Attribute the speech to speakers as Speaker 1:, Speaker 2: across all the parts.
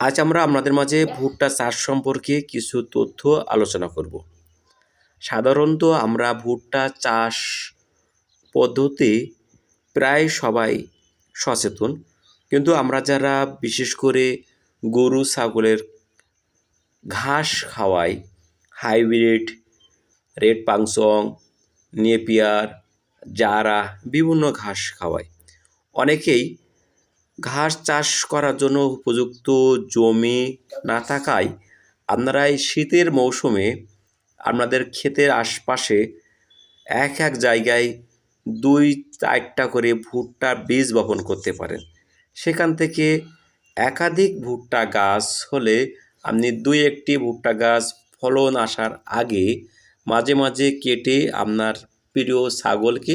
Speaker 1: আজ আমরা আপনাদের মাঝে ভুট্টা চাষ সম্পর্কে কিছু তথ্য আলোচনা করব। সাধারণত আমরা ভুট্টা চাষ পদ্ধতি প্রায় সবাই সচেতন, কিন্তু আমরা যারা বিশেষ করে গরু ছাগলের ঘাস খাওয়াই, হাইব্রিড, রেড পাংচং, নেপিয়ার, জারা বিভিন্ন ঘাস খাওয়াই, অনেকেই ঘাস চাষ করার জন্য উপযুক্ত জমি না থাকায় আপনারা এই শীতের মৌসুমে আপনাদের ক্ষেতের আশপাশে এক জায়গায় 2-4টা করে ভুট্টার বীজ বপন করতে পারেন। সেখান থেকে একাধিক ভুট্টা গাছ হলে আপনি 2-1টি ভুট্টা গাছ ফলন আসার আগে মাঝে মাঝে কেটে আপনার প্রিয় ছাগলকে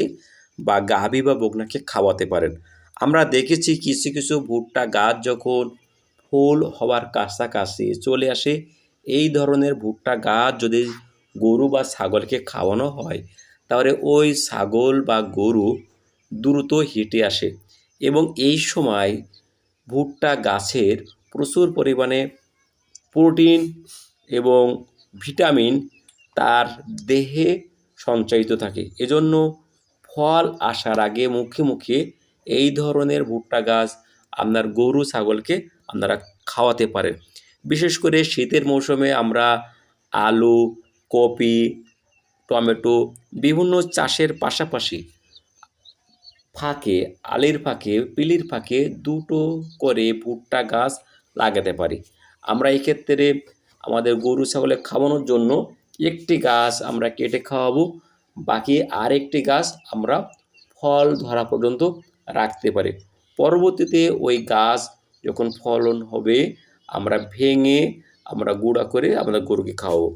Speaker 1: বা গাভী বা বকনাকে খাওয়াতে পারেন। আমরা দেখেছি কিছু কিছু ভুট্টা গাছ যখন ফুল হওয়ার কাছাকাছি চলে আসে, এই ধরনের ভুট্টা গাছ যদি গরু বা ছাগলকে খাওয়ানো হয়, তাহলে ওই ছাগল বা গরু দ্রুত হেঁটে আসে এবং এই সময় ভুট্টা গাছের প্রচুর পরিমাণে প্রোটিন এবং ভিটামিন তার দেহে সঞ্চয়িত থাকে। এজন্য ফল আসার আগে মুখে মুখে এই ধরনের ভুট্টা গাছ আপনার গরু ছাগলকে আপনারা খাওয়াতে পারেন। বিশেষ করে শীতের মৌসুমে আমরা আলু, কপি, টমেটো বিভিন্ন চাষের পাশাপাশি ফাঁকে, আলির ফাঁকে, পিলির ফাঁকে 2টো করে ভুট্টা গাছ লাগাতে পারি। আমরা এই ক্ষেত্রে আমাদের গরু ছাগলে খাওয়ানোর জন্য একটি গাছ আমরা কেটে খাওয়াবো, বাকি আরেকটি গাছ আমরা ফল ধরা পর্যন্ত রাখতে পারি। পরবর্তীতে ওই গাছ যখন ফলন হবে আমরা ভেঙে আমরা গুঁড়া করে আমাদের গরুকে খাওয়াবো।